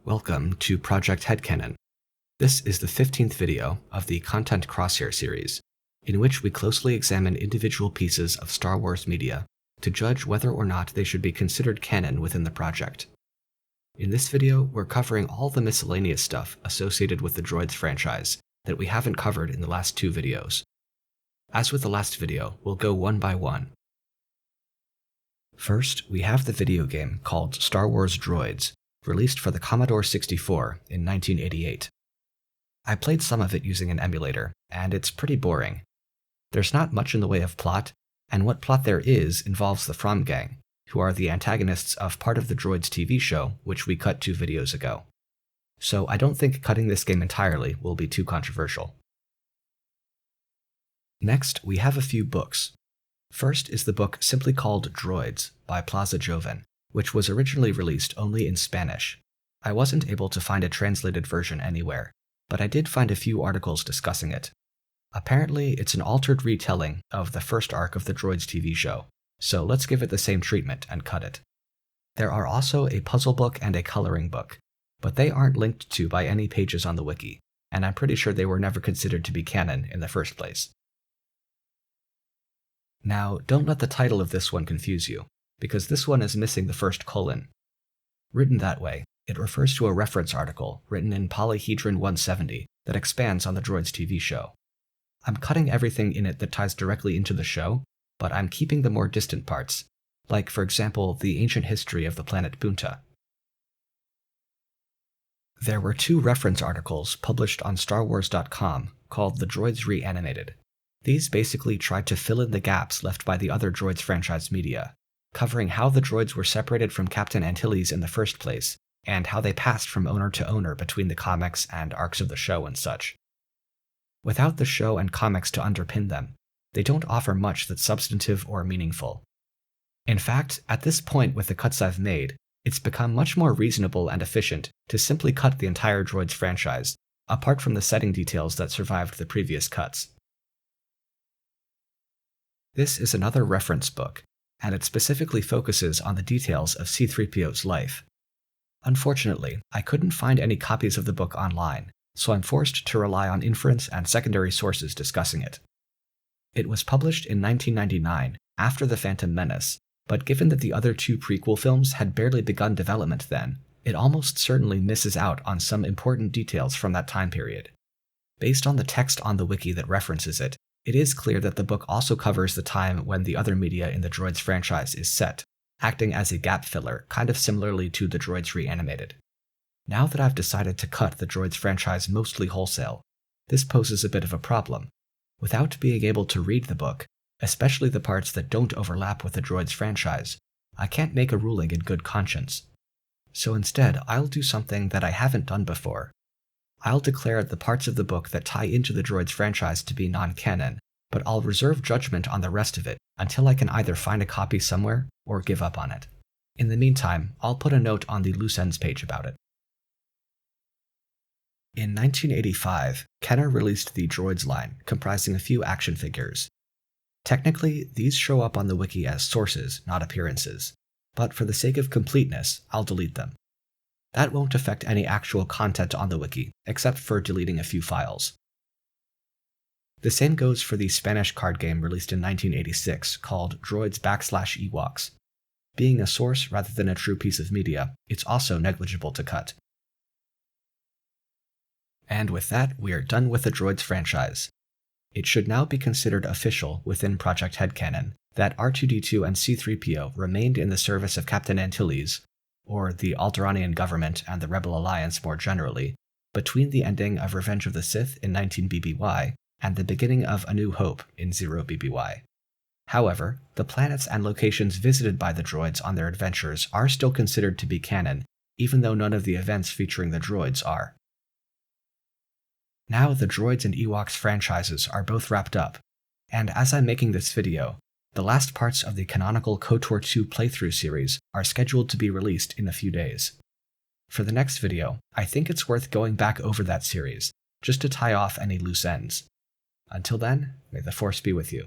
Welcome to Project HeadCanon. This is the 15th video of the Content Crosshair series, in which we closely examine individual pieces of Star Wars media to judge whether or not they should be considered canon within the project. In this video, we're covering all the miscellaneous stuff associated with the Droids franchise that we haven't covered in the last two videos. As with the last video, we'll go one by one. First, we have the video game called Star Wars Droids, released for the Commodore 64 in 1988. I played some of it using an emulator, and it's pretty boring. There's not much in the way of plot, and what plot there is involves the From Gang, who are the antagonists of part of the Droids TV show, which we cut 2 videos ago. So I don't think cutting this game entirely will be too controversial. Next, we have a few books. First is the book simply called Droids by Plaza Joven, which was originally released only in Spanish. I wasn't able to find a translated version anywhere, but I did find a few articles discussing it. Apparently, it's an altered retelling of the first arc of the Droids TV show, so let's give it the same treatment and cut it. There are also a puzzle book and a coloring book, but they aren't linked to by any pages on the wiki, and I'm pretty sure they were never considered to be canon in the first place. Now, don't let the title of this one confuse you, because this one is missing the first colon. Written that way, it refers to a reference article written in Polyhedron 170 that expands on the Droids TV show. I'm cutting everything in it that ties directly into the show, but I'm keeping the more distant parts, like, for example, the ancient history of the planet Bunta. There were 2 reference articles published on StarWars.com called the Droids Re-Animated. These basically tried to fill in the gaps left by the other Droids franchise media, covering how the droids were separated from Captain Antilles in the first place, and how they passed from owner to owner between the comics and arcs of the show and such. Without the show and comics to underpin them, they don't offer much that's substantive or meaningful. In fact, at this point with the cuts I've made, it's become much more reasonable and efficient to simply cut the entire Droids franchise, apart from the setting details that survived the previous cuts. This is another reference book, and it specifically focuses on the details of C-3PO's life. Unfortunately, I couldn't find any copies of the book online, so I'm forced to rely on inference and secondary sources discussing it. It was published in 1999, after The Phantom Menace, but given that the other 2 prequel films had barely begun development then, it almost certainly misses out on some important details from that time period. Based on the text on the wiki that references it, it is clear that the book also covers the time when the other media in the Droids franchise is set, acting as a gap filler, kind of similarly to the Droids Re-Animated. Now that I've decided to cut the Droids franchise mostly wholesale, this poses a bit of a problem. Without being able to read the book, especially the parts that don't overlap with the Droids franchise, I can't make a ruling in good conscience. So instead, I'll do something that I haven't done before. I'll declare the parts of the book that tie into the Droids franchise to be non-canon, but I'll reserve judgment on the rest of it until I can either find a copy somewhere or give up on it. In the meantime, I'll put a note on the loose ends page about it. In 1985, Kenner released the Droids line, comprising a few action figures. Technically, these show up on the wiki as sources, not appearances, but for the sake of completeness, I'll delete them. That won't affect any actual content on the wiki, except for deleting a few files. The same goes for the Spanish card game released in 1986 called Droids Ewoks. Being a source rather than a true piece of media, it's also negligible to cut. And with that, we are done with the Droids franchise. It should now be considered official within Project HeadCanon that R2-D2 and C-3PO remained in the service of Captain Antilles, or the Alderaanian government and the Rebel Alliance more generally, between the ending of Revenge of the Sith in 19 BBY and the beginning of A New Hope in 0 BBY. However, the planets and locations visited by the droids on their adventures are still considered to be canon, even though none of the events featuring the droids are. Now the Droids and Ewoks franchises are both wrapped up, and as I'm making this video, the last parts of the canonical KOTOR 2 playthrough series are scheduled to be released in a few days. For the next video, I think it's worth going back over that series, just to tie off any loose ends. Until then, may the Force be with you.